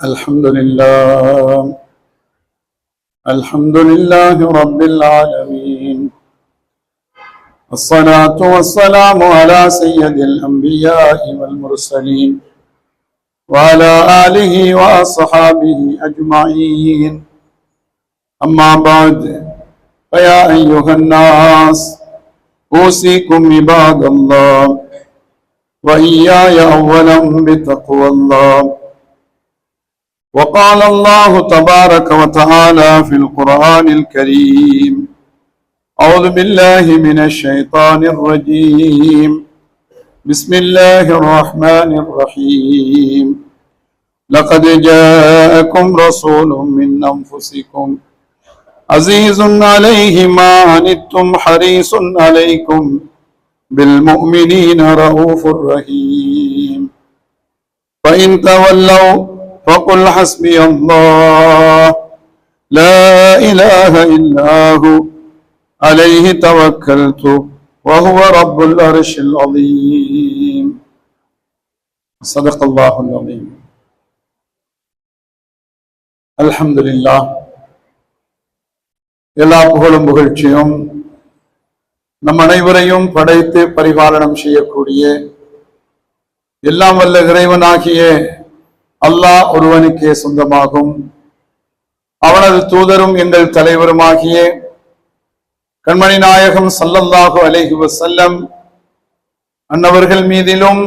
الحمد لله رب العالمين، الصلاة والسلام على سيد الأنبياء والمرسلين وعلى آله وأصحابه أجمعين. أما بعد، فيا أيها الناس أوصيكم عباد الله وإياي أولا بتقوى الله. وقال الله تبارك وتعالى في القرآن الكريم: أعوذ بالله من الشيطان الرجيم، بسم الله الرحمن الرحيم. لقد جاءكم رسول من أنفسكم عزيز عليه ما عنتم حريص عليكم بالمؤمنين رؤوف رحيم. فإن تولوا فقل حسبي الله لا إله إلا هو عليه توكلت وهو رب العرش العظيم. صدق الله العظيم. الحمد لله. எல்லா புகழும் புகழ்ச்சியும் நம் அனைவரையும் படைத்து பரிபாலனம் செய்யக்கூடிய எல்லாம் வல்ல இறைவனாகிய அல்லாஹ் ஒருவனுக்கே சொந்தமாகும். அவனது தூதரும் எங்கள் தலைவருமாகிய கண்மணி நாயகம் ஸல்லல்லாஹு அலைஹி வஸல்லம் அன்னவர்கள் மீதிலும்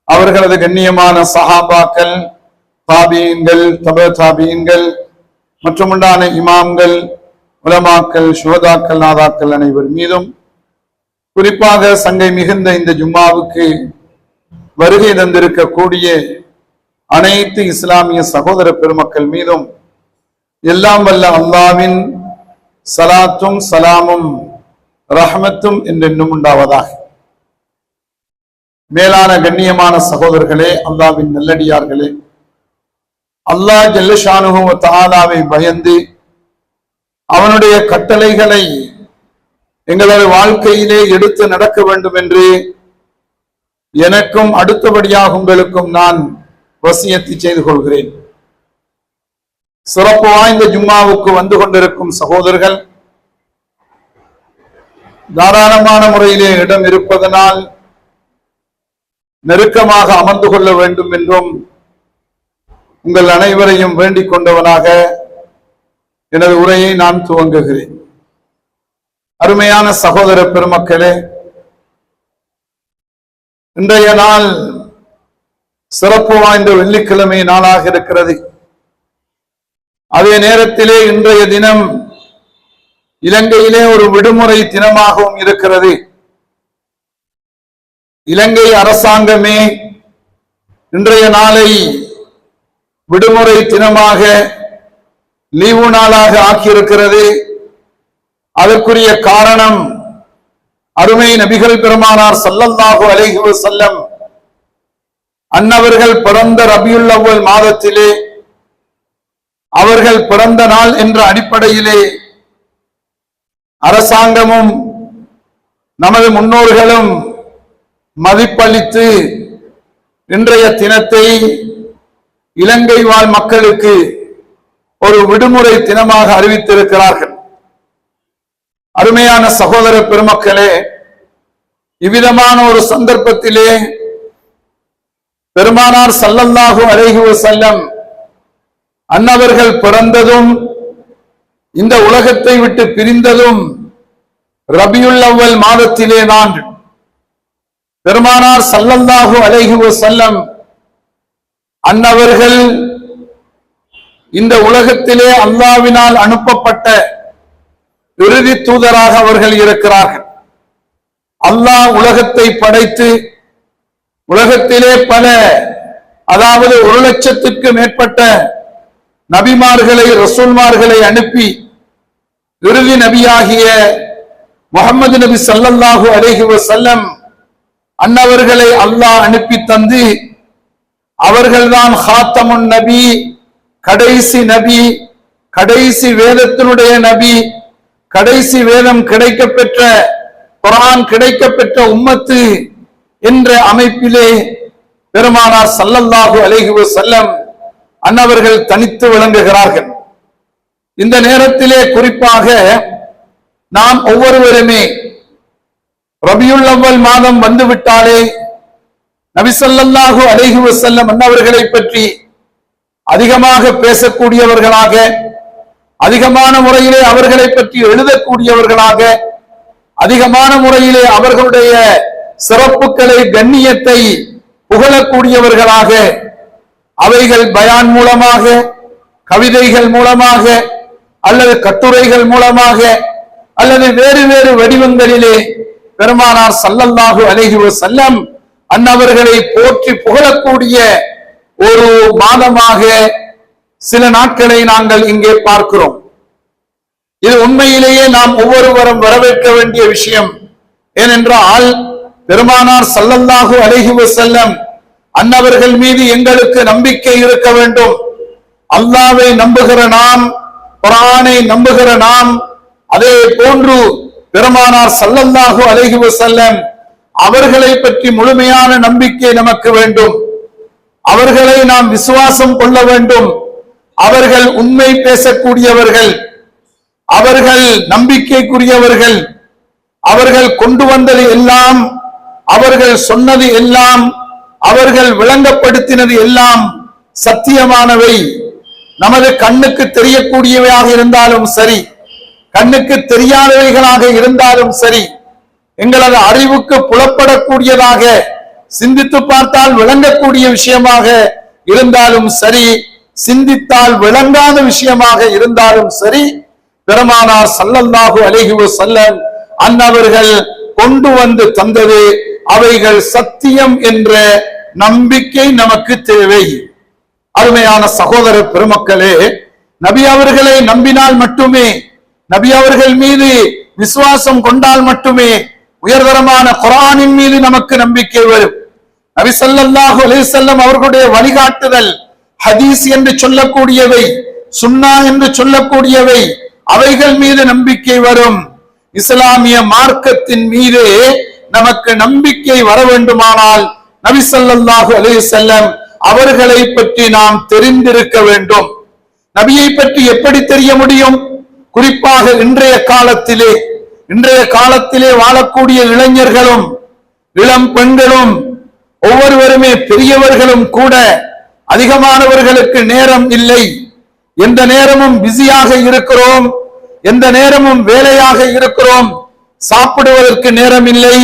அவர்களது கண்ணியமான சஹாபாக்கள், தாபீன்கள், தப தாபீன்கள் மற்றும் உண்டான இமாம்கள், உலமாக்கள், சுஹதாக்கள், நாதாக்கள் அனைவர் மீதும், குறிப்பாக சங்கை மிகுந்த இந்த ஜும்மாவுக்கு வருகை தந்திருக்கக்கூடிய அனைத்து இஸ்லாமிய சகோதர பெருமக்கள் மீதும் எல்லாம் வல்ல அல்லாஹ்வின் சலாத்தும் சலாமும் ரஹ்மத்தும் என்றென்றும் உண்டாவதாக. மேலான கண்ணியமான சகோதரர்களே, அல்லாஹ்வின் நல்லடியார்களே, அல்லாஹ் ஜல்ல ஷானுஹு வ தஆலாவை பயந்து அவனுடைய கட்டளைகளை எங்களது வாழ்க்கையிலே எடுத்து நடக்க வேண்டும் என்று எனக்கும் அடுத்தபடியாக உங்களுக்கும் நான் வசியத்தை செய்து கொள்கிறேன். சிறப்பு வாய்ந்த ஜும்மாவுக்கு வந்து கொண்டிருக்கும் சகோதரர்கள் தாராளமான முறையிலே இடம் இருப்பதனால் நெருக்கமாக அமர்ந்து கொள்ள வேண்டும் என்றும் உங்கள் அனைவரையும் வேண்டிக் கொண்டவனாக எனது உரையை நான் துவங்குகிறேன். அருமையான சகோதர பெருமக்களே, இன்றைய நாள் சிறப்பு வாய்ந்த வெள்ளிக்கிழமை நாளாக இருக்கிறது. அதே நேரத்திலே இன்றைய தினம் இலங்கையிலே ஒரு விடுமுறை தினமாகவும் இருக்கிறது. இலங்கை அரசாங்கமே இன்றைய நாளை விடுமுறை தினமாக, லீவு நாளாக ஆக்கியிருக்கிறது. அதற்குரிய காரணம் அருமை நபிகள் பெருமானார் ஸல்லல்லாஹு அலைஹி வஸல்லம் அன்னவர்கள் பிறந்த ரபியுல் அவ்வல் மாதத்திலே, அவர்கள் பிறந்த நாள் என்ற அடிப்படையிலே அரசாங்கமும் நமது முன்னோர்களும் மதிப்பளித்து இன்றைய தினத்தை இலங்கை வாழ் மக்களுக்கு ஒரு விடுமுறை தினமாக அறிவித்திருக்கிறார்கள். அருமையான சகோதர பெருமக்களே, இவ்விதமான ஒரு சந்தர்ப்பத்திலே பெருமானார் ஸல்லல்லாஹு அலைஹி வஸல்லம் அன்னவர்கள் பிறந்ததும் இந்த உலகத்தை விட்டு பிரிந்ததும் ரபியுல் அவ்வல் மாதத்திலே தான். பெருமானார் ஸல்லல்லாஹு அலைஹி வஸல்லம் அன்னவர்கள் இந்த உலகத்திலே அல்லாஹ்வினால் அனுப்பப்பட்ட இறுதி தூதராக அவர்கள் இருக்கிறார்கள். அல்லாஹ் உலகத்தை படைத்து உலகத்திலே பல, அதாவது 1,00,000க்கு மேற்பட்ட நபிமார்களை, ரசூல்மார்களை அனுப்பி இறுதி நபியாகிய முஹம்மது நபி ஸல்லல்லாஹு அலைஹி வஸல்லம் அன்னவர்களை அல்லாஹ் அனுப்பி தந்து, அவர்கள்தான் ஹாத்தமுன் நபி, கடைசி நபி, கடைசி வேதத்தினுடைய நபி, கடைசி வேதம் கிடைக்கப்பெற்ற, குர்ஆன் கிடைக்கப்பெற்ற உம்மத்து என்ற அமைப்பிலே பெருமானார் ஸல்லல்லாஹு அலைஹி வஸல்லம் அன்னவர்கள் தனித்து விளங்குகிறார்கள். இந்த நேரத்திலே குறிப்பாக நாம் ஒவ்வொருவருமே ரபியுல் அவ்வல் மாதம் வந்துவிட்டாலே நபி ஸல்லல்லாஹு அலைஹி வஸல்லம் அன்னவர்களை பற்றி அதிகமாக பேசக்கூடியவர்களாக, அதிகமான முறையிலே அவர்களை பற்றி எழுதக்கூடியவர்களாக, அதிகமான முறையிலே அவர்களுடைய சிறப்புகளை, கண்ணியத்தை புகழக்கூடியவர்களாக, அவைகள் பயான் மூலமாக, கவிதைகள் மூலமாக, அல்லது கட்டுரைகள் மூலமாக, அல்லது வேறு வேறு வடிவங்களிலே பெருமானார் ஸல்லல்லாஹு அலைஹி வஸல்லம் அன்னவர்களை போற்றி புகழக்கூடிய ஒரு மாதமாக சில நாட்களை நாங்கள் இங்கே பார்க்கிறோம். இது உண்மையிலேயே நாம் ஒவ்வொருவரும் வரவேற்க வேண்டிய விஷயம். ஏனென்றால் பெருமானார் ஸல்லல்லாஹு அலைஹி வஸல்லம் அன்னவர்கள் மீது எங்களுக்கு நம்பிக்கை இருக்க வேண்டும். அல்லாஹ்வை நம்புகிற நாம், குர்ஆனை நம்புகிற நாம், அதே போன்று பெருமானார் ஸல்லல்லாஹு அலைஹி வஸல்லம் அவர்களை பற்றி முழுமையான நம்பிக்கை நமக்கு வேண்டும். அவர்களை நாம் விசுவாசம் கொள்ள வேண்டும். அவர்கள் உண்மை பேசக்கூடியவர்கள், அவர்கள் நம்பிக்கைக்குரியவர்கள், அவர்கள் கொண்டு வந்தது எல்லாம், அவர்கள் சொன்னது எல்லாம், அவர்கள் விளங்கப்படுத்தினது எல்லாம் சத்தியமானவை. நமது கண்ணுக்கு தெரியக்கூடியவையாக இருந்தாலும் சரி, கண்ணுக்கு தெரியாதவைகளாக இருந்தாலும் சரி, எங்களது அறிவுக்கு புலப்படக்கூடியதாக, சிந்தித்து பார்த்தால் விளங்கக்கூடிய விஷயமாக இருந்தாலும் சரி, சிந்தித்தால் விளங்காத விஷயமாக இருந்தாலும் சரி, பெருமானார் ஸல்லல்லாஹு அலைஹி வஸல்லம் அன்னவர்கள் கொண்டு வந்து தந்தது அவைகள் சத்தியம் என்ற நம்பிக்கை நமக்கு தேவை. அருமையான சகோதர பெருமக்களே, நபி அவர்களை நம்பினால் மட்டுமே, நபி அவர்கள் மீது விசுவாசம் கொண்டால் மட்டுமே உயர்தரமான குர்ஆனின் மீது நமக்கு நம்பிக்கை வரும். நபி ஸல்லல்லாஹு அலைஹி வஸல்லம் அவர்களுடைய வழிகாட்டுதல், ஹதீஸ் என்று சொல்லக்கூடியவை, சுன்னா என்று சொல்லக்கூடியவை, அவைகள் மீது நம்பிக்கை வரும். இஸ்லாமிய மார்க்கத்தின் மீது நமக்கு நம்பிக்கை வர வேண்டுமானால் நபி ஸல்லல்லாஹு அலைஹி வஸல்லம் அவர்களை பற்றி நாம் தெரிந்திருக்க வேண்டும். நபியை பற்றி எப்படி தெரிய முடியும்? குறிப்பாக இன்றைய காலத்திலே வாழக்கூடிய இளைஞர்களும் இளம் பெண்களும் ஒவ்வொருவருமே, பெரியவர்களும் கூட அதிகமானவர்களுக்கு நேரம் இல்லை. எந்த நேரமும் பிஸியாக இருக்கிறோம், எந்த நேரமும் வேலையாக இருக்கிறோம். சாப்பிடுவதற்கு நேரம் இல்லை,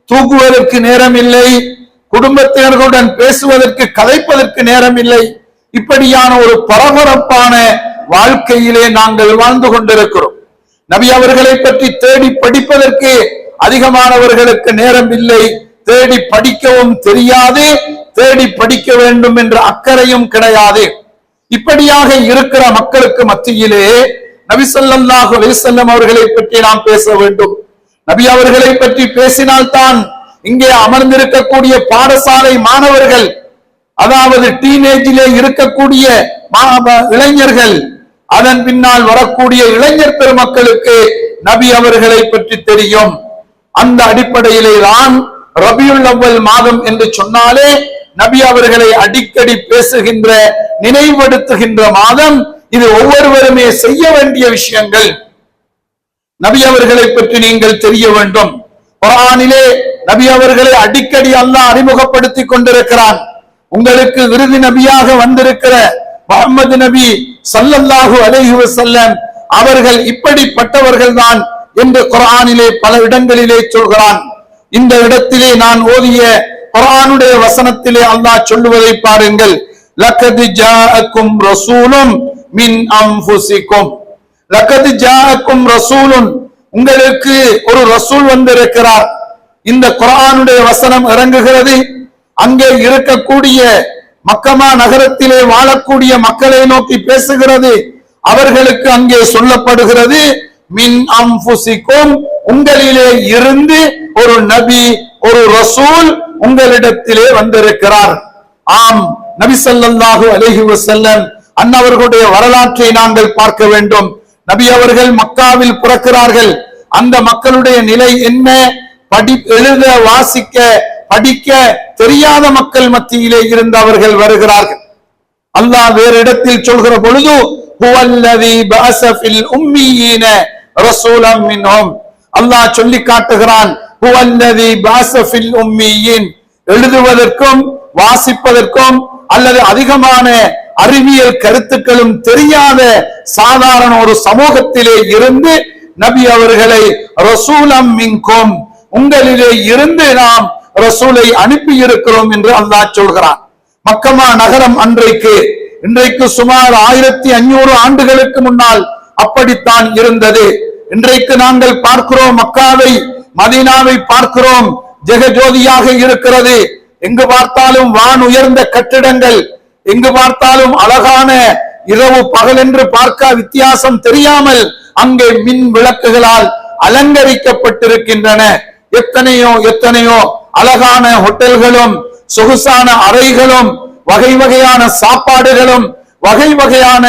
தூங்குவதற்கு நேரம் இல்லை, குடும்பத்தினர்களுடன் பேசுவதற்கு, கதைப்பதற்கு நேரம் இல்லை. இப்படியான ஒரு பரபரப்பான வாழ்க்கையிலே நாங்கள் வாழ்ந்து கொண்டிருக்கிறோம். நபி அவர்களை பற்றி தேடி படிப்பதற்கு அதிகமானவர்களுக்கு நேரம் இல்லை, தேடி படிக்கவும் தெரியாது, தேடி படிக்க வேண்டும் என்ற அக்கறையும் கிடையாது. இப்படியாக இருக்கிற மக்களுக்கு மத்தியிலே நபி ஸல்லல்லாஹு அலைஹி வஸல்லம் அவர்களை பற்றி நாம் பேச வேண்டும். நபி அவர்களை பற்றி பேசினால்தான் இங்கே அமர்ந்திருக்கக்கூடிய பாடசாலை மாணவர்கள், அதாவது டீனேஜிலே இருக்கக்கூடிய இளைஞர்கள், அதன் பின்னால் வரக்கூடிய இளைஞர் பெருமக்களுக்கு நபி அவர்களை பற்றி தெரியும். அந்த அடிப்படையிலே தான் ரபியுல் அவ்வல் மாதம் என்று சொன்னாலே நபி அவர்களை அடிக்கடி பேசுகின்ற, நினைவுபடுத்துகின்ற மாதம் இது. ஒவ்வொருவருமே செய்ய வேண்டிய விஷயங்கள். நபி அவர்களை பற்றி நீங்கள் தெரிய வேண்டும். குர்ஆனிலே நபி அவர்களை அடிக்கடி அல்லாஹ் அறிமுகப்படுத்தி கொண்டிருக்கிறான். உங்களுக்கு இறுதி நபியாக வந்திருக்கிற முஹம்மது நபி ஸல்லல்லாஹு அலைஹி வஸல்லம் அவர்கள் இப்படிப்பட்டவர்கள் தான் என்று குர்ஆனிலே பல இடங்களிலே சொல்கிறான். இந்த இடத்திலே நான் ஓதிய குர்ஆனுடைய வசனத்திலே அல்லாஹ் சொல்லுவதை பாருங்கள். லக்கத் ஜாஅக்கும் ரசூலும் மின் அன்ஃபுசிக்கும். லக்கத் ஜாஅக்கும் ரசூலுன், உங்களுக்கு ஒரு ரசூல் வந்திருக்கிறார். இந்த குர்ஆனுடைய வசனம் இறங்குகிறது. அங்கே இருக்கக்கூடிய மக்கமா நகரத்திலே வாழக்கூடிய மக்களை நோக்கி பேசுகிறது. அவர்களுக்கு அங்கே சொல்லப்படுகிறது, மின் அன்ஃபுசிக்கும், உங்களிலே இருந்து ஒரு நபி, ஒரு ரசூல் உங்களிடத்திலே வந்திருக்கிறார். ஆம், நபி ஸல்லல்லாஹு அலைஹி வஸல்லம் அன்னவர்களுடைய வரலாற்றை நாங்கள் பார்க்க வேண்டும். நபி அவர்கள் மக்காவில் பிறக்கிறார்கள். அந்த மக்களுடைய நிலை என்ன? எழுத, வாசிக்க, படிக்க தெரியாத மக்கள் மத்தியிலே இருந்து அவர்கள் வருகிறார்கள். அல்லாஹ் வேறு இடத்தில் சொல்கிற பொழுது ஹுவல்லதி பஅஸ ஃபில் உம்மீன ரசூலம் மின்ஹும், அல்லாஹ் சொல்லி காட்டுகிறான் ஹுவல்லதி பஅஸ ஃபில் உம்மீன், எழுதுவதற்கும் வாசிப்பதற்கும் அல்லது அதிகமான அறிவியல் கருத்துக்களும் தெரியாத சாதாரண ஒரு சமூகத்திலே இருந்து நபி அவர்களை ரசூலம் மின்கும், உங்களிலே இருந்து நாம் ரசூலை அனுப்பி இருக்கிறோம் என்று அல்லாஹ் சொல்கிறான். மக்கமா நகரம் இன்றைக்கு சுமார் 1500 ஆண்டுகளுக்கு முன்னால் அப்படித்தான் இருந்தது. இன்றைக்கு நாங்கள் பார்க்கிறோம், மக்காவை மதீனாவை பார்க்கிறோம், ஜெகஜோதியாக இருக்கிறது. எங்கு பார்த்தாலும் வான் உயர்ந்த கட்டிடங்கள், எங்கு பார்த்தாலும் அழகான இரவு பகல் என்று பார்க்க வித்தியாசம் தெரியாமல் அங்கே மின் விளக்குகளால் அலங்கரிக்கப்பட்டிருக்கின்றன. எத்தனையோ எத்தனையோ அழகான ஹோட்டல்களும் சொகுசான அறைகளும் வகை வகையான சாப்பாடுகளும் வகை வகையான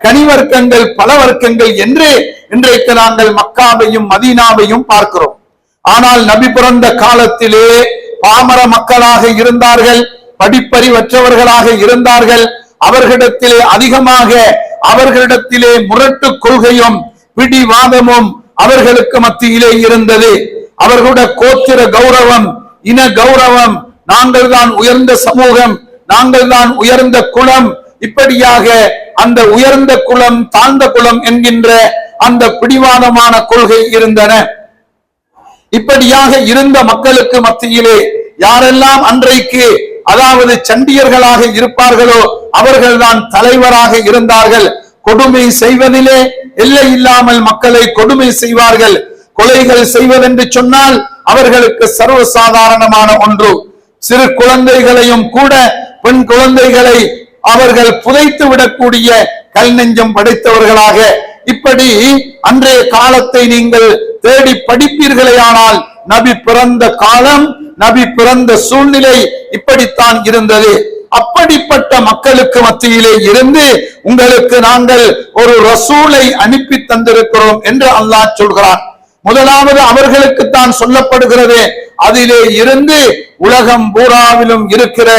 கனிவர்க்கங்கள் பலவர்க்கங்கள் என்று இன்றைக்கு நாங்கள் மக்காவையும் மதீனாவையும் பார்க்கிறோம். ஆனால் நபி பிறந்த காலத்திலே பாமர மக்களாக இருந்தார்கள், படிப்பறிவற்றவர்களாக இருந்தார்கள். அவர்களிடத்திலே அதிகமாக அவர்களிடத்திலே முரட்டு கொள்கையும் பிடிவாதமும் அவர்களுக்கு மத்தியிலே இருந்தது. அவர்களுடைய கோத்திர கௌரவம், இன கௌரவம், நாங்கள் தான் உயர்ந்த சமூகம், நாங்கள் தான் உயர்ந்த குலம், இப்படியாக அந்த உயர்ந்த குலம் தாழ்ந்த குலம் என்கின்ற அந்த பிடிவாதமான கொள்கை இருந்தன. இப்படியாக இருந்த மக்களுக்கு மத்தியிலே யாரெல்லாம் அன்றைக்கு அதாவது சண்டியர்களாக இருப்பார்களோ அவர்கள்தான் தலைவராக இருந்தார்கள். கொடுமை செய்வதிலே எல்லை இல்லாமல் மக்களை கொடுமை செய்வார்கள். கொலைகள் செய்வதென்று சொன்னால் அவர்களுக்கு சர்வசாதாரணமான ஒன்று. சிறு குழந்தைகளையும் கூட, பெண் குழந்தைகளை அவர்கள் புதைத்து விடக்கூடிய கல் நெஞ்சம் படைத்தவர்களாக, இப்படி அன்றைய காலத்தை நீங்கள் தேடி படிப்பீர்களேயானால் நபி பிறந்த காலம், நபி பிறந்த சூழ்நிலை இப்படித்தான் இருந்தது. அப்படிப்பட்ட மக்களுக்கு மத்தியிலே இருந்து உங்களுக்கு நாங்கள் ஒரு ரசூலை அனுப்பி தந்திருக்கிறோம் என்று அல்லாஹ் சொல்கிறான். முதலாவது அவர்களுக்கு தான் சொல்லப்படுகிறது. அதிலே இருந்து உலகம் பூராவிலும் இருக்கிற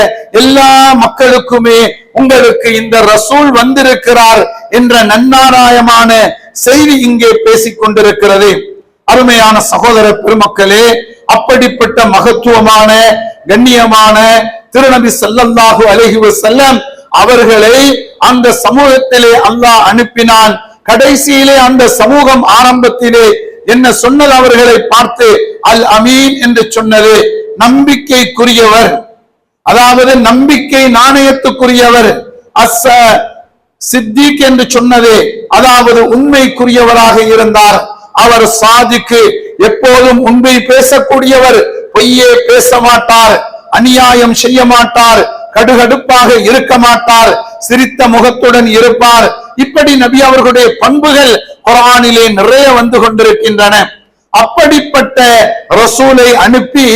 எல்லா மக்களுக்குமே உங்களுக்கு இந்த ரசூல் வந்திருக்கிறார் என்ற நன்னாராயமான செய்தி இங்கே பேசிக் கொண்டிருக்கிறது. அருமையான சகோதர பெருமக்களே, அப்படிப்பட்ட மகத்துவமான கண்ணியமான திருநபி ஸல்லல்லாஹு அலைஹி வஸல்லம் அவர்களை அந்த சமூகத்திலே அல்லாஹ் அனுப்பினான். கடைசியிலே அந்த சமூகம் ஆரம்பத்திலே என்ன சொன்னது? அவர்களை பார்த்து அல் அமீன் என்று சொன்னது. நம்பிக்கைக்குரியவர், அதாவது நம்பிக்கை நாணயத்துக்குரியவர். அஸ் சித்திக் என்று சொன்னது, அதாவது உண்மைக்குரியவராக இருந்தார். அவர் சாதிக்கு, எப்போதும் உண்மை பேசக்கூடியவர், பொய்யே பேச மாட்டார், அநியாயம் செய்ய மாட்டார், கடுகடுப்பாக இருக்க மாட்டார், சிரித்த முகத்துடன் இருப்பார். இப்படி நபி அவர்களுடைய பண்புகள் குர்ஆனிலே நிறைய வந்து கொண்டிருக்கின்றன. அப்படிப்பட்ட ரசூலை அனுப்பி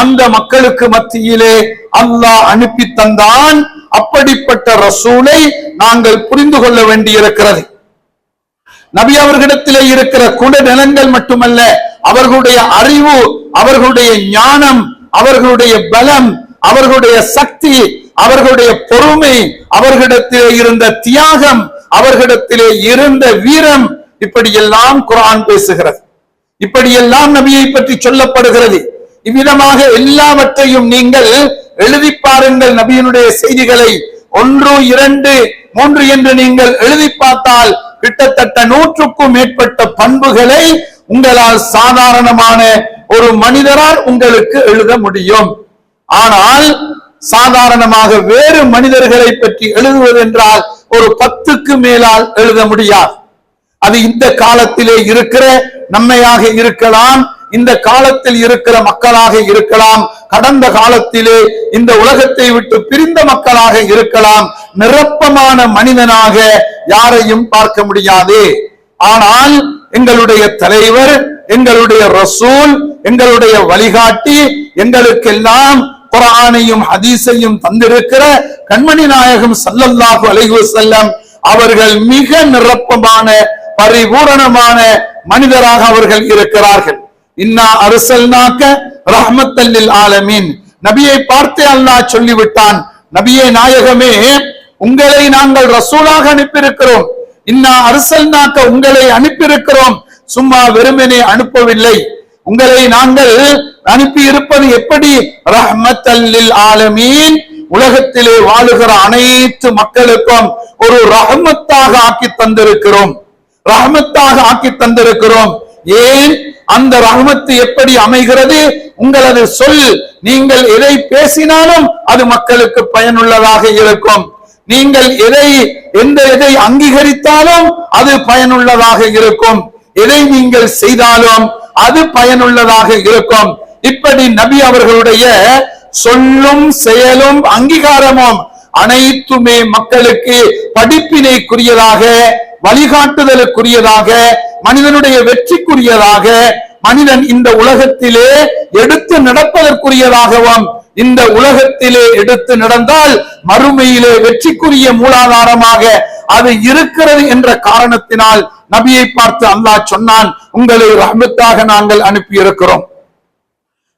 அந்த மக்களுக்கு மத்தியிலே அல்லாஹ் அனுப்பி தந்தான். அப்படிப்பட்ட ரசூலை நாங்கள் புரிந்து கொள்ள வேண்டியிருக்கிறது. நபி அவர்களிடத்திலே இருக்கிற குணநலங்கள் மட்டுமல்ல, அவர்களுடைய அறிவு, அவர்களுடைய ஞானம், அவர்களுடைய பலம், அவர்களுடைய சக்தி, அவர்களுடைய பொறுமை, அவர்களிடத்திலே இருந்த தியாகம், அவர்களிடத்திலே இருந்த வீரம், இப்படியெல்லாம் குர்ஆன் பேசுகிறது. இப்படியெல்லாம் நபியை பற்றி சொல்லப்படுகிறது. இவ்விதமாக எல்லாவற்றையும் நீங்கள் எழுதி பாருங்கள். நபியினுடைய செய்திகளை 1, 2, 3 என்று நீங்கள் எழுதி பார்த்தால் கிட்டத்தட்ட 100க்கும் மேற்பட்ட பண்புகளை உங்களால் சாதாரணமான ஒரு மனிதரால் உங்களுக்கு எழுத முடியும். ஆனால் சாதாரணமாக வேறு மனிதர்களை பற்றி எழுதுவது என்றால் ஒரு 10க்கு மேலால் எழுத முடியாது. அது இந்த காலத்திலே இருக்கிற நம்மையாக இருக்கலாம், இந்த காலத்தில் இருக்கிற மக்களாக இருக்கலாம், கடந்த காலத்திலே இந்த உலகத்தை விட்டு பிரிந்த மக்களாக இருக்கலாம். நிரப்பமான மனிதனாக யாரையும் பார்க்க முடியாது. ஆனால் எங்களுடைய தலைவர், எங்களுடைய ரசூல், எங்களுடைய வழிகாட்டி, எங்களுக்கெல்லாம் குர்ஆனையும் ஹதீஸையும் தந்திருக்கிற கண்மணி நாயகம் ஸல்லல்லாஹு அலைஹி வஸல்லம் அவர்கள் மிக நிரப்பமான பரிபூரணமான மனிதராக அவர்கள் இருக்கிறார்கள். இன்னா அர்சல்னாக ரஹ்மத்தல் லில் ஆலமீன். நபியை பார்த்து அல்லாஹ் சொல்லிவிட்டான், நபியே நாயகமே, உங்களை நாங்கள் ரசூலாக அனுப்பியிருக்கிறோம். இன்னா அர்சல்நாக்க, உங்களை அனுப்பியிருக்கிறோம், சும்மா வெறுமனே அனுப்பவில்லை. உங்களை நாங்கள் அனுப்பி இருப்பது எப்படி? ரஹ்மத்தல் லில் ஆலமீன், உலகத்திலே வாழுகிற அனைத்து மக்களுக்கும் ஒரு ரஹ்மத்தாக ஆக்கி தந்திருக்கிறோம். ரஹ்மத்தாக ஆக்கி தந்திருக்கிறோம். ஏன் அந்த ரஹ்மத்து எப்படி அமைகிறது? உங்களது சொல், நீங்கள் எதை பேசினாலும் அது மக்களுக்கு பயனுள்ளதாக இருக்கும். நீங்கள் எதை அங்கீகரித்தாலும் அது பயனுள்ளதாக இருக்கும். எதை நீங்கள் செய்தாலும் அது பயனுள்ளதாக இருக்கும். இப்படி நபி அவர்களுடைய சொல்லும் செயலும் அங்கீகாரமும் அனைத்துமே மக்களுக்கு படிப்பினைக்குரியதாக, வழிகாட்டுதலுக்குரியதாக, மனிதனுடைய வெற்றிக்குரியதாக, மனிதன் இந்த உலகத்திலே எடுத்து நடப்பதற்குரியதாகவும், இந்த உலகத்திலே எடுத்து நடந்தால் மறுமையிலே வெற்றிக்குரிய மூலாதாரமாக அது இருக்கிறது என்ற காரணத்தினால் நபியை பார்த்து அல்லாஹ் சொன்னான், உங்களை ரஹ்மத்தாக நாங்கள் அனுப்பி இருக்கிறோம்.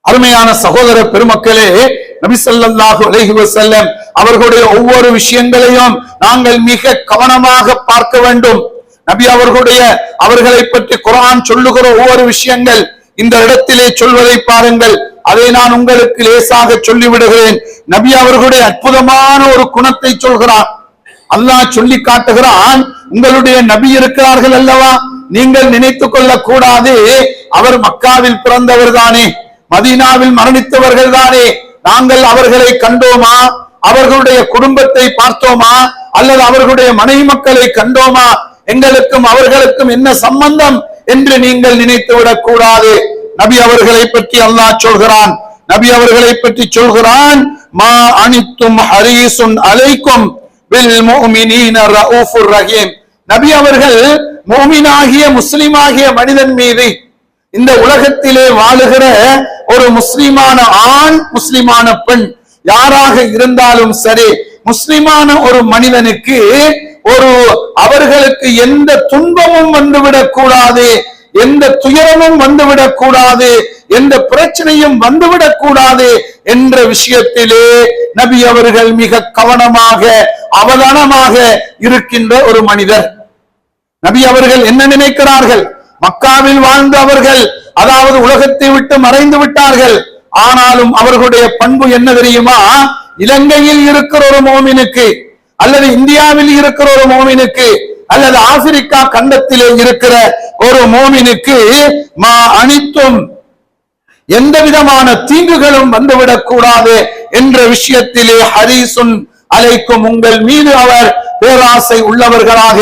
அருமையான சகோதர பெருமக்களே, நபி ஸல்லல்லாஹு அலைஹி வஸல்லம் அவர்களுடைய ஒவ்வொரு விஷயங்களையும் நாங்கள் மிக கவனமாக பார்க்க வேண்டும். நபி அவர்களை பற்றி குர்ஆன் சொல்லுகிற ஒவ்வொரு விஷயங்கள் இந்த இடத்திலே சொல்வதை பாருங்கள். அதை நான் உங்களுக்கு லேசாக சொல்லிவிடுகிறேன். நபி அவர்களுடைய அற்புதமான ஒரு குணத்தை சொல்கிறான். அல்லாஹ் சொல்லி காட்டுகிறான், உங்களுடைய நபி இருக்கிறார்கள் அல்லவா, நீங்கள் நினைத்துக் கொள்ளக் கூடாது அவர் மக்காவில் பிறந்தவர் தானே, மதீனாவில் மரணித்தவர்கள் தானே, நாங்கள் அவர்களை கண்டோமா, அவர்களுடைய குடும்பத்தை பார்த்தோமா, அல்லது அவர்களுடைய மனைவி மக்களை கண்டோமா, எங்களுக்கும் அவர்களுக்கும் என்ன சம்பந்தம் என்று நீங்கள் நினைத்து விடக் கூடாது. நபி அவர்களை பற்றி அல்லாஹ் சொல்கிறான். நபி அவர்களை பற்றி சொல்கிறான், மா அனித்தும் ஹரீசுன் அலைக்கும் பில் முஃமினீன ரഊஃபுர் ரஹீம். நபி அவர்கள் முஃமினாகிய முஸ்லிமாகிய மனிதன் மீது, இந்த உலகத்திலே வாழுகிற ஒரு முஸ்லிமான ஆண், முஸ்லிமான பெண் யாராக இருந்தாலும் சரி, முஸ்லிமான ஒரு மனிதனுக்கு அவர்களுக்கு எந்த துன்பமும் வந்துவிடக் கூடாது, எந்த துயரமும் வந்துவிடக் கூடாது, எந்த பிரச்சனையும் வந்துவிடக் கூடாது என்ற விஷயத்திலே நபி அவர்கள் மிக கவனமாக அவதானமாக இருக்கின்ற ஒரு மனிதர். நபி அவர்கள் என்ன நினைக்கிறார்கள்? மக்காவில் வாழ்ந்த அவர்கள், அதாவது உலகத்தை விட்டு மறைந்து விட்டார்கள். ஆனாலும் அவர்களுடைய பண்பு என்ன தெரியுமா? இலங்கையில் இருக்கிற ஒரு மோமினுக்கு, அல்லது இந்தியாவில் இருக்கிற ஒரு மோமினுக்கு, அல்லது ஆப்பிரிக்கா கண்டத்திலே இருக்கிற ஒரு மோமினுக்கு மா அனித்தும், எந்த விதமான தீங்குகளும் வந்துவிடக் கூடாது என்ற விஷயத்திலே ஹரீசுன் அலைக்கும், உங்கள் மீது அவர் பேராசை உள்ளவர்களாக,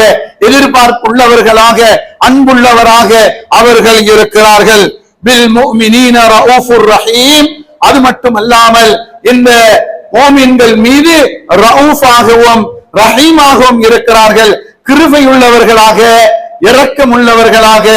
எதிர்பார்ப்பு உள்ளவர்களாக, அன்புள்ளவராக அவர்கள் இருக்கிறார்கள். பில் முஃமினீன ரഊஃபுர் ரஹீம். அது மட்டுமல்லாமல் இந்த மோமின்கள் மீது ரഊஃபாகவும் ரஹீமாகவும் இருக்கிறார்கள். கிருபை உள்ளவர்களாக, இரக்கம் உள்ளவர்களாக,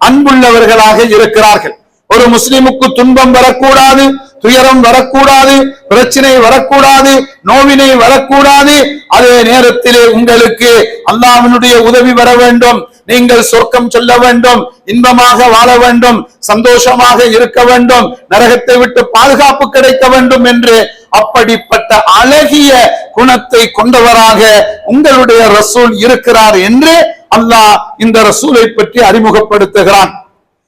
அன்புள்ளவர்களாக இருக்கிறார்கள். ஒரு முஸ்லிமுக்கு துன்பம் வரக்கூடாது, துயரம் வரக்கூடாது, பிரச்சனை வரக்கூடாது, நோவினை வரக்கூடாது. அதே நேரத்திலே உங்களுக்கு அல்லாஹ்வினுடைய உதவி வர வேண்டும், நீங்கள் சொர்க்கம் செல்ல வேண்டும், இன்பமாக வாழ வேண்டும், சந்தோஷமாக இருக்க வேண்டும், நரகத்தை விட்டு பாதுகாப்பு கிடைக்க வேண்டும் என்று அப்படிப்பட்ட அழகிய குணத்தை கொண்டவராக உங்களுடைய ரசூல் இருக்கிறார் என்று அல்லாஹ் இந்த ரசூலை பற்றி அறிமுகப்படுத்துகிறான்.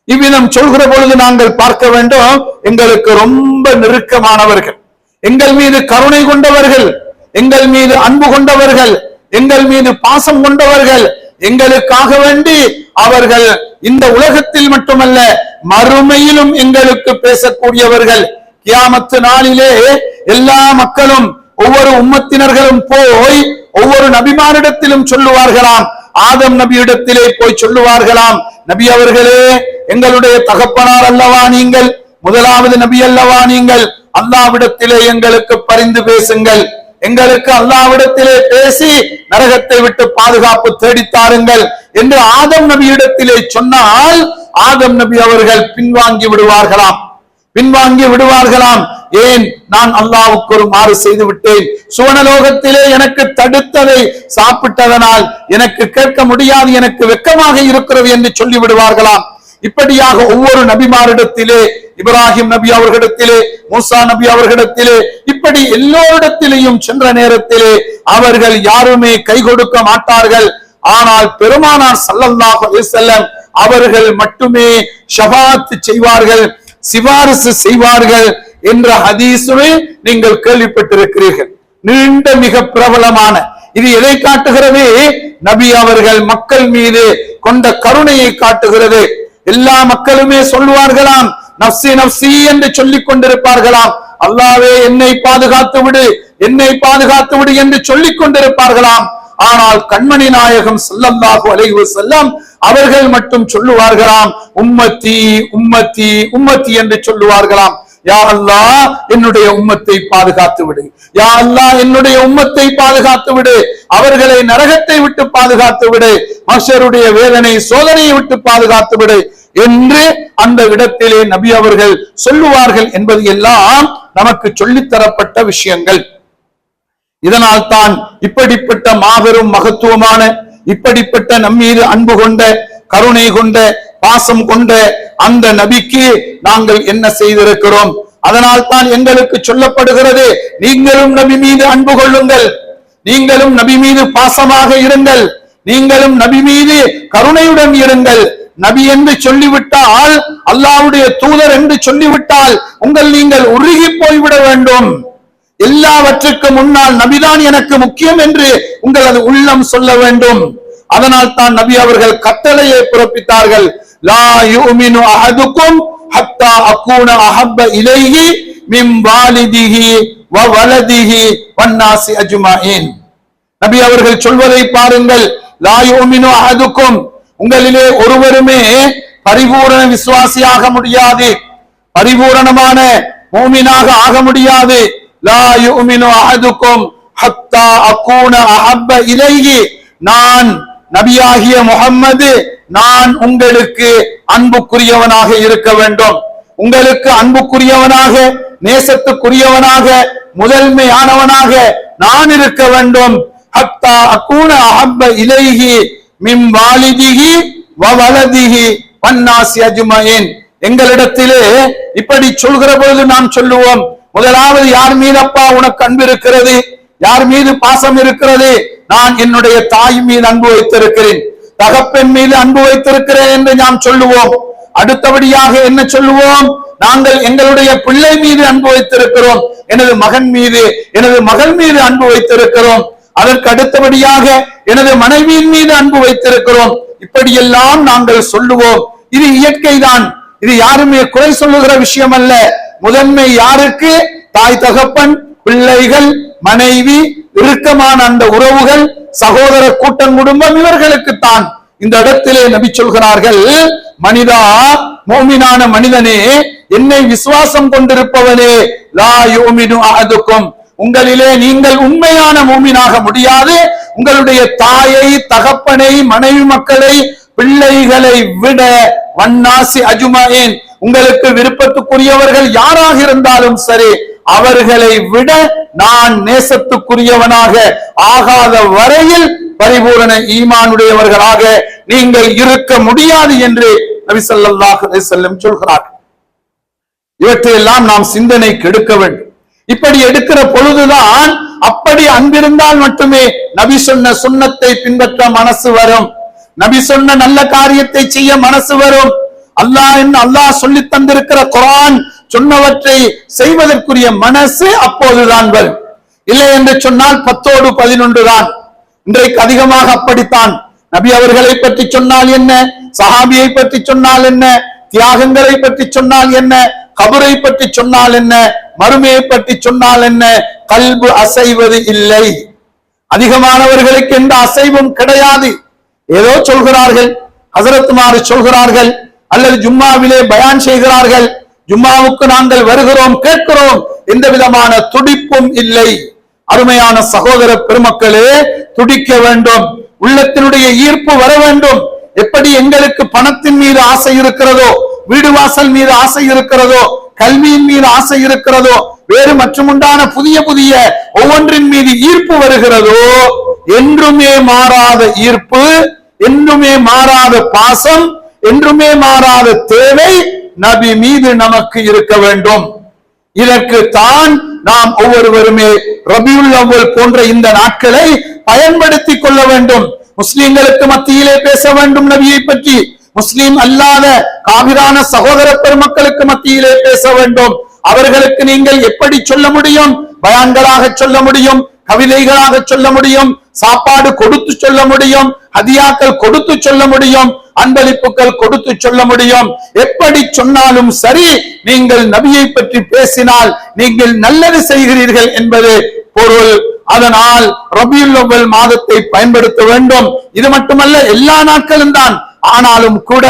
இவ்விதம் சொல்கிற பொழுது நாங்கள் பார்க்க வேண்டும், எங்களுக்கு ரொம்ப நெருக்கமானவர்கள், எங்கள் மீது கருணை கொண்டவர்கள், எங்கள் மீது அன்பு கொண்டவர்கள், எங்கள் மீது பாசம் கொண்டவர்கள், எங்களுக்காக வேண்டி அவர்கள் இந்த உலகத்தில் மட்டுமல்ல மறுமையிலும் எங்களுக்கு பேசக்கூடியவர்கள். கியாமத்து நாளிலே எல்லா மக்களும், ஒவ்வொரு உம்மத்தினர்களும் போய் ஒவ்வொரு நபிமாரிடத்திலும் சொல்லுவார்களாம். ஆதம் நபியிடத்திலே போய் சொல்லுவார்களாம், நபி அவர்களே, எங்களுடைய தகப்பனார் அல்லவா நீங்கள், முதலாவது நபி அல்லவா நீங்கள், அல்லாஹ்விடத்திலே எங்களுக்கு பரிந்து பேசுங்கள், எங்களுக்கு அல்லாஹ்விடத்திலே பேசி நரகத்தை விட்டு பாதுகாப்பு தேடித்தாருங்கள் என்று ஆதம் நபியிடத்திலே சொன்னால் ஆதம் நபி அவர்கள் பின்வாங்கி விடுவார்களாம். ஏன்? நான் அல்லாஹ்வுக்கு ஒரு மாறு செய்து விட்டேன், சுவனலோகத்திலே எனக்கு தடுத்ததை சாப்பிட்டதனால் எனக்கு கேட்க முடியாது, எனக்கு வெட்கமாக இருக்கிறது என்று சொல்லி விடுவார்களாம். இப்படியாக ஒவ்வொரு நபிமாரிடத்திலே, இப்ராஹிம் நபி அவர்களிடத்திலே, மூசா நபி அவர்களிடத்திலே, இப்படி எல்லோரிடத்திலேயும் சென்ற நேரத்திலே அவர்கள் யாருமே கை கொடுக்க மாட்டார்கள். ஆனால் பெருமானார் ஸல்லல்லாஹு அலைஹி வஸல்லம் அவர்கள் மட்டுமே ஷஃபாஅத் செய்வார்கள், சிபாரிசு செய்வார்கள் என்ற ஹதீஸை நீங்கள் கேள்விப்பட்டிருக்கிறீர்கள். நீண்ட மிக பிரபலமான இது எதை காட்டுகிறது? நபி அவர்கள் மக்கள் மீது கொண்ட கருணையை காட்டுகிறது. எல்லா மக்களுமே சொல்லுவார்களாம், நஃப்சி நஃப்சி என்று சொல்லிக் கொண்டிருப்பார்களாம். அல்லாஹ்வே என்னை பாதுகாத்து விடு, என்னை பாதுகாத்து விடு என்று சொல்லிக் கொண்டிருப்பார்களாம். ஆனால் கண்மணி நாயகம் ஸல்லல்லாஹு அலைஹி வஸல்லம் அவர்கள் மட்டும் சொல்லுவார்களாம், உம்மத்தி உம்மத்தி உம்மத்தி என்று சொல்லுவார்களாம். யா அல்லாஹ் என்னுடைய உம்மத்தை பாதுகாத்து விடு, யா அல்லாஹ் என்னுடைய உம்மத்தை பாதுகாத்து விடு, அவர்களை நரகத்தை விட்டு பாதுகாத்து விடு, மஹ்ஷருடைய வேதனை சோதனையை விட்டு பாதுகாத்து விடு என்று அந்த இடத்திலே நபி அவர்கள் சொல்லுவார்கள் என்பது எல்லாம் நமக்கு சொல்லித்தரப்பட்ட விஷயங்கள். இதனால் தான் இப்படிப்பட்ட மாபெரும் மகத்துவமான, இப்படிப்பட்ட நம்மீது அன்பு கொண்ட, கருணை கொண்ட, பாசம் கொண்ட அந்த நபிக்கு நாங்கள் என்ன செய்திருக்கிறோம்? அதனால் தான் எங்களுக்கு சொல்லப்படுகிறது, நீங்களும் நபி மீது அன்பு கொள்ளுங்கள், நீங்களும் நபி மீது பாசமாக இருங்கள், நீங்களும் நபி மீது கருணையுடன் இருங்கள். நபி என்று சொல்லிவிட்டால், அல்லாஹ்வுடைய தூதர் என்று சொல்லிவிட்டால் நீங்கள் உருகி போய்விட வேண்டும். எல்லாவற்றுக்கும் முன்னால் நபிதான் எனக்கு முக்கியம் என்று உங்களது உள்ளம் சொல்ல வேண்டும். அதனால் தான் நபி அவர்கள் கட்டளையை பிறப்பித்தார்கள், லா யுமினு அஹதுக்கும் ஹத்தா அகூன அஹப்ப இலைஹி மின் வாலிதிஹி வ வலதிஹி வன்னாசி அஜ்மாயின். நபி அவர்கள் சொல்வதை பாருங்கள், லா யுமினு அஹதுக்கும், உங்களிலே ஒருவருமே பரிபூரண விசுவாசியாக முடியாது, பரிபூரணமான மூமினாக ஆக முடியாது. லா யுமினு அஹதுக்கும் ஹத்தா அகூன அஹப்ப இலைஹி, நான் நபியாகிய முஹம்மது நான் உங்களுக்கு அன்புக்குரியவனாக இருக்க வேண்டும், உங்களுக்கு அன்புக்குரியவனாக, நேசத்துக்குரியவனாக, முதன்மையானவனாக நான் இருக்க வேண்டும். ஹத்தா அகூன அஹப்ப இலைஹி மின் வாலிதிஹி வ வலதிஹி வன்னாசி அஜ்மாயின். எங்களிடத்திலே இப்படி சொல்கிற பொழுது நாம் சொல்லுவோம், முதலாவது யார் மீது அப்பா உனக்கு அன்பு இருக்கிறது, யார் மீது பாசம் இருக்கிறது? நான் என்னுடைய தாய் மீது அன்பு வைத்திருக்கிறேன், தகப்பன் மீது அன்பு வைத்திருக்கிறேன் என்று நாம் சொல்லுவோம். அடுத்தபடியாக என்ன சொல்லுவோம்? நாங்கள் எங்களுடைய பிள்ளை மீது அன்பு வைத்திருக்கிறோம், எனது மகன் மீது, எனது மகள் மீது அன்பு வைத்திருக்கிறோம். அதற்கு அடுத்தபடியாக எனது மனைவியின் மீது அன்பு வைத்திருக்கிறோம். இப்படியெல்லாம் நாங்கள் சொல்லுவோம். இது இயற்கை தான், இது யாருமே குறை சொல்லுகிற விஷயம் அல்ல. முதன்மை யாருக்கு? தாய் தகப்பன், பிள்ளைகள், மனைவி, இறுக்கமான அந்த உறவுகள், சகோதர கூட்டம், குடும்பம், இவர்களுக்குத்தான். இந்த இடத்திலே நபி சொல்கிறார்கள், மனிதா, மோமினான மனிதனே, என்னை விசுவாசம் கொண்டிருப்பவனே, லா யுமினு அஹதுக்கும், உங்களிலே நீங்கள் உண்மையான மோமினாக முடியாது. உங்களுடைய தாயை, தகப்பனை, மனைவி மக்களை, பிள்ளைகளை விட வன்னாசி அஜ்மாயின், உங்களுக்கு விருப்பத்துக்குரியவர்கள் யாராக இருந்தாலும் சரி, அவர்களை விட நான் நேசத்துக்குரியவனாக ஆகாத வரையில் பரிபூரண ஈமானுடையவர்களாக நீங்கள் இருக்க முடியாது என்று நபி ஸல்லல்லாஹு அலைஹி வஸல்லம் சொல்கிறார்கள். இவற்றையெல்லாம் நாம் சிந்தனைக்கு எடுக்க வேண்டும். இப்படி எடுக்கிற பொழுதுதான், அப்படி அன்பிருந்தால் மட்டுமே நபி சொன்ன சுன்னத்தை பின்பற்ற மனசு வரும், நபி சொன்ன நல்ல காரியத்தை செய்ய மனசு வரும். அல்லாஹ் சொல்லி தந்திருக்கிற குர்ஆன் சொன்னவற்றை செய்வதற்குரிய மனசு அப்போதுதான் வரும். இல்லை என்று சொன்னால் 10ஓடு 11 தான். இன்றைக்கு அதிகமாக அப்படித்தான். நபி அவர்களை பற்றி சொன்னால் என்ன, சஹாபியை பற்றி சொன்னால் என்ன, தியாகங்களை பற்றி சொன்னால் என்ன, கபரை பற்றி சொன்னால் என்ன, மறுமையை பற்றி சொன்னால் என்ன, கல்பு அசைவது இல்லை. அதிகமானவர்களுக்கு எந்த அசைவும் கிடையாது. ஏதோ சொல்கிறார்கள், ஹஸரத்துமாறு சொல்கிறார்கள், அல்லது ஜும்மாவிலே பயான் செய்கிறார்கள், ஜும்மாவுக்கு நாங்கள் வருகிறோம், கேட்கிறோம், எந்த விதமான துடிப்பும் இல்லை. அருமையான சகோதர பெருமக்களே, துடிக்க வேண்டும், உள்ளத்தினுடைய ஈர்ப்பு வர வேண்டும். எப்படி எங்களுக்கு பணத்தின் மீது ஆசை இருக்கிறதோ, வீடு வாசல் மீது ஆசை இருக்கிறதோ, கல்வியின் மீது ஆசை இருக்கிறதோ, வேறு மற்றும் உண்டான புதிய புதிய ஒவ்வொன்றின் மீது ஈர்ப்பு வருகிறதோ, என்றுமே மாறாத ஈர்ப்பு, என்றுமே மாறாத பாசம் என்றுமே மாறாத தேவை நபி மீது நமக்கு இருக்க வேண்டும். இதற்கு தான் நாம் ஒவ்வொருவருமே ரபியுல் அவ்வல் போன்ற இந்த நாட்களை பயன்படுத்திக் கொள்ள வேண்டும். முஸ்லிம்களுக்கு மத்தியிலே பேச வேண்டும் நபியை பற்றி. முஸ்லிம் அல்லாத காபிரான சகோதர பெருமக்களுக்கு மத்தியிலே பேச வேண்டும். அவர்களுக்கு நீங்கள் எப்படி சொல்ல முடியும்? பயான்களாக சொல்ல முடியும், கவிதைகளாக சொல்ல முடியும், சாப்பாடு கொடுத்து சொல்ல முடியும், ஹதியாக்கள் கொடுத்து சொல்ல முடியும், அன்பளிப்புகள் கொடுத்து சொல்ல முடியும். எப்படி சொன்னாலும் சரி, நீங்கள் நபியை பற்றி பேசினால் நீங்கள் நல்லது செய்கிறீர்கள் என்பது பொருள். அதனால் ரபியுல் அவ்வல் மாதத்தை பயன்படுத்த வேண்டும். இது மட்டுமல்ல, எல்லா நாட்களும் தான். ஆனாலும் கூட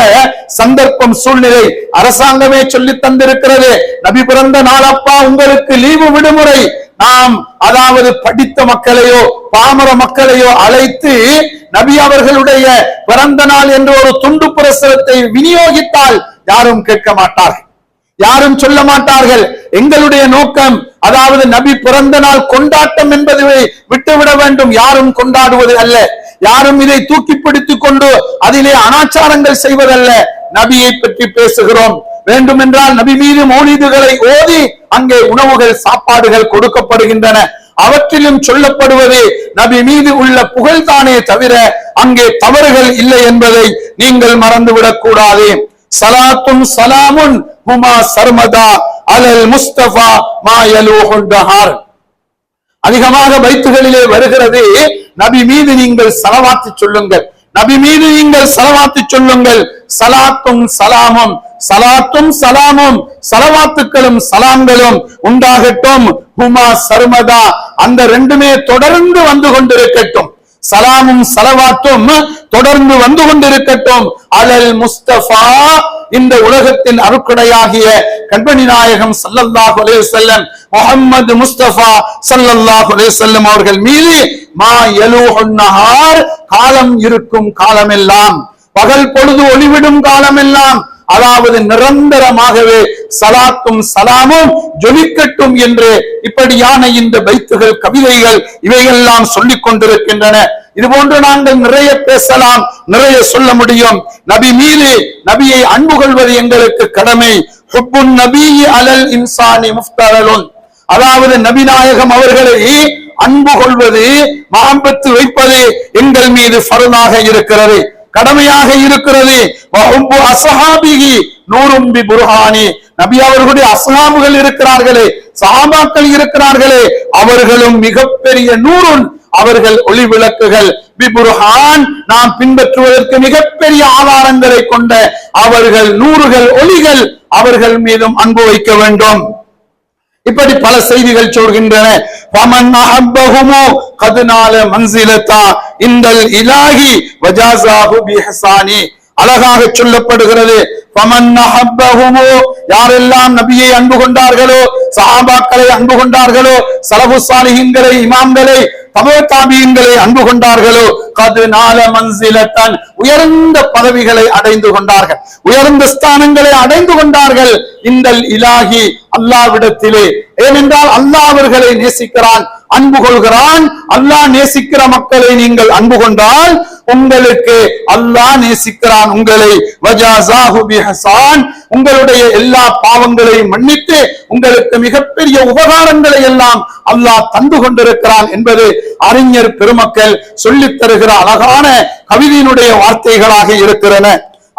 சந்தர்ப்பம், சூழ்நிலை, அரசாங்கமே சொல்லி தந்திருக்கிறது, நபி பிறந்த நாளப்பா உங்களுக்கு லீவு, விடுமுறை. நாம் அதாவது படித்த மக்களையோ பாமர மக்களையோ அழைத்து நபி அவர்களுடைய பிறந்த நாள் என்று ஒரு துண்டு பிரசுரத்தை விநியோகித்தால் யாரும் கேட்க மாட்டார்கள், யாரும் சொல்ல மாட்டார்கள். எங்களுடைய நோக்கம் அதாவது நபி பிறந்த நாள் கொண்டாட்டம் என்பதை விட்டுவிட வேண்டும். யாரும் கொண்டாடுவது அல்ல, யாரும் இதை தூக்கி பிடித்துக் கொண்டு அதிலே அனாச்சாரங்கள் செய்வதல்ல. நபியை பற்றி பேசுகிறோம். வேண்டுமென்றால் நபி மீது மௌலிதுகளை ஓதி அங்கே உணவுகள், சாப்பாடுகள் கொடுக்கப்படுகின்றன. அவற்றிலும் சொல்லப்படுவது நபி மீது உள்ள புகழ்தானே தவிர அங்கே தவறுகள் இல்லை என்பதை நீங்கள் மறந்துவிடக் கூடாது. சலாத்தும் சலாமுன் ஹுமா சர்மதா அலல் முஸ்தபா மா யலூஹுல் தஹார். அதிகமாக பைத்துகளிலே வருகிறது, நபி மீது நீங்கள் ஸலவாத் சொல்லுங்கள், நபி மீது நீங்கள் ஸலவாத் சொல்லுங்கள். சலாத்தும் சலாமும், சலாத்தும் சலாமும், ஸலவாத்துக்களும் சலாம்களும் உண்டாகட்டும். ஹுமா சர்மதா, அந்த ரெண்டுமே தொடர்ந்து வந்து கொண்டிருக்கட்டும். சலாமும் ஸலவாத்தும் தொடர்ந்து வந்து கொண்டிருக்கட்டும். அலல் முஸ்தபா, இந்த உலகத்தின் அருட்கொடையாகிய கண்மணி நாயகம் ஸல்லல்லாஹு அலைஹி வஸல்லம் முஹம்மது முஸ்தபா ஸல்லல்லாஹு அலைஹி வஸல்லம் அவர்கள் மீது மா யலூஹுன் நஹார், காலம் இருக்கும் காலமெல்லாம், பகல் பொழுது ஒளிவிடும் காலமெல்லாம், அதாவது நிரந்தரமாகவே சலாத்தும் சலாமும் ஜொலிக்கட்டும் என்று இப்படியான இந்த பைத்துகள், கவிதைகள் இவையெல்லாம் சொல்லிக் கொண்டிருக்கின்றன. இது போன்று நாங்கள் நிறைய பேசலாம், நிறைய சொல்ல முடியும். நபி மீது, நபியை அன்பு கொள்வது எங்களுக்கு கடமை. ஹுப்புன் நபி அலல் இன்சானி முஃப்தரலுன், அதாவது நபி நாயகம் அவர்களை அன்பு கொள்வது, மஹப்பத்து வைப்பது எங்கள் மீது ஃபர்லாக இருக்கிறது, கடமையாக இருக்கிறது. அஸ்ஹாபிஹி நூரும் பி புர்ஹானி, நபி அவர்களுடைய அஸ்ஹாபுகள் இருக்கிறார்களே, சஹாபாக்கள் இருக்கிறார்களே, அவர்களும் மிகப்பெரிய நூறுன், அவர்கள் ஒளி விளக்குகள். பி புர்ஹான், நாம் பின்பற்றுவதற்கு மிகப்பெரிய ஆதாரங்களை கொண்ட அவர்கள் நூறுகள், ஒளிகள். அவர்கள் மீதும் அன்பு வைக்க வேண்டும். இப்படி பல செய்திகள் சொல்கின்றன. ஃபமன் அஹப்பஹுமு கத்னால மன்சிலதா இந்தல் இலாஹி வஜாஸாஹு பிஹ்சானி, அழகாக சொல்லப்படுகிறது. ஃபமன் அஹப்பஹுமு, யாரெல்லாம் நபியை அன்பு கொண்டார்களோ, சஹாபாக்களை அன்பு கொண்டார்களோ, ஸலஃபு ஸாலிஹீன்களை, இமாம்களை, தபூ தாபீன்களை அன்பு கொண்டார்களோ, கத்னால மன்சிலத்தன், உயர்ந்த பதவிகளை அடைந்து கொண்டார்கள், உயர்ந்த ஸ்தானங்களை அடைந்து கொண்டார்கள். இந்தல் இலாஹி, அல்லாஹ்விடத்திலே. ஏனென்றால் அல்லாஹ் அவர்களை நேசிக்கிறான், அன்பு கொள்கிறான். அல்லாஹ் நேசிக்கிற மக்களை நீங்கள் அன்பு கொண்டால் உங்களுக்கு அல்லாஹ் நேசிக்கிறான் உங்களை. வஜாஸாஹு பிஹ்சான், உங்களுடைய எல்லா பாவங்களையும் மன்னித்து உங்களுக்கு மிகப்பெரிய உபகாரங்களை எல்லாம் அல்லாஹ் தந்து கொண்டிருக்கிறான் என்பது அறிஞர் பெருமக்கள் சொல்லித் தருகிற அழகான கவிதையினுடைய வார்த்தைகளாக இருக்கிறன.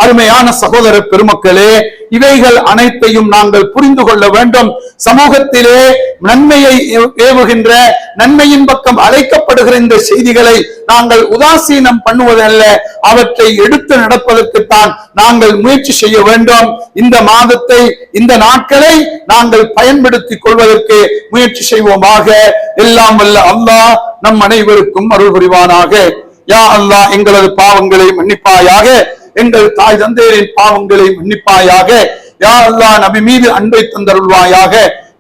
அருமையான சகோதர பெருமக்களே, இவைகள் அனைத்தையும் நாங்கள் புரிந்து கொள்ள வேண்டும். சமூகத்திலே நன்மையை ஏவுகின்ற, நன்மையின் பக்கம் அழைக்கப்படுகிற இந்த செய்திகளை நாங்கள் உதாசீனம் பண்ணுவதல்ல, அவற்றை எடுத்து நடப்பதற்குத்தான் நாங்கள் முயற்சி செய்ய வேண்டும். இந்த மாதத்தை, இந்த நாட்களை நாங்கள் பயன்படுத்திக் கொள்வதற்கு முயற்சி செய்வோமாக. எல்லாம் வல்ல அல்லாஹ் நம் அனைவருக்கும் அருள் புரிவானாக. யா அல்லாஹ், எங்களது பாவங்களை மன்னிப்பாயாக, எங்கள் தாய் தந்தையரின் பாவங்களை மன்னிப்பாயாக. யா அல்லாஹ், நபி மீது அன்பை தந்தருள்வாயாக.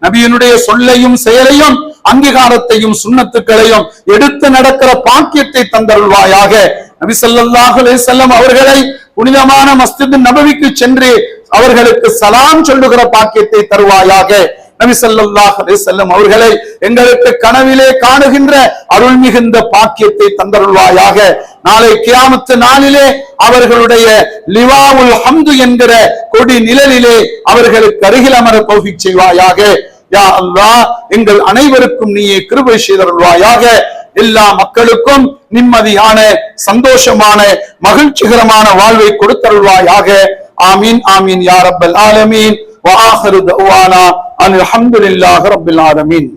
நபியினுடைய சொல்லையும் செயலையும், அங்கீகாரத்தையும், சுன்னத்துக்களையும் எடுத்து நடக்கிற பாக்கியத்தை தந்தருள்வாயாக. நபி ஸல்லல்லாஹு அலைஹி வஸல்லம் அவர்களை புனிதமான மஸ்ஜித் நபவிக்கு சென்று அவர்களுக்கு சலாம் சொல்லுகிற பாக்கியத்தை தருவாயாக. நபி ஸல்லல்லாஹு அலைஹி வஸல்லம் அவர்களை எங்களுக்கு கனவிலே காணுகின்ற அருள் மிகுந்த பாக்கியத்தை தந்தருள்வாயாக. நாளை கியாமத்து நாளிலே அவர்களுடைய லிவாவுல் ஹம்து என்கிற கொடி நிழலிலே அவர்களுக்கு அருகில் அமர தௌஃபீக் செய்வாயாக. யா அல்லாஹ், எங்கள் அனைவருக்கும் நீயே கிருபை செய்தருள்வாயாக. எல்லா மக்களுக்கும் நிம்மதியான, சந்தோஷமான, மகிழ்ச்சிகரமான வாழ்வை கொடுத்தருள்வாயாக. ஆமீன் ஆமீன் யா ரப்பல் ஆலமீன். வ ஆகிரு தஅவானா அல்ஹம்துலில்லாஹி ரப்பில் ஆலமீன்.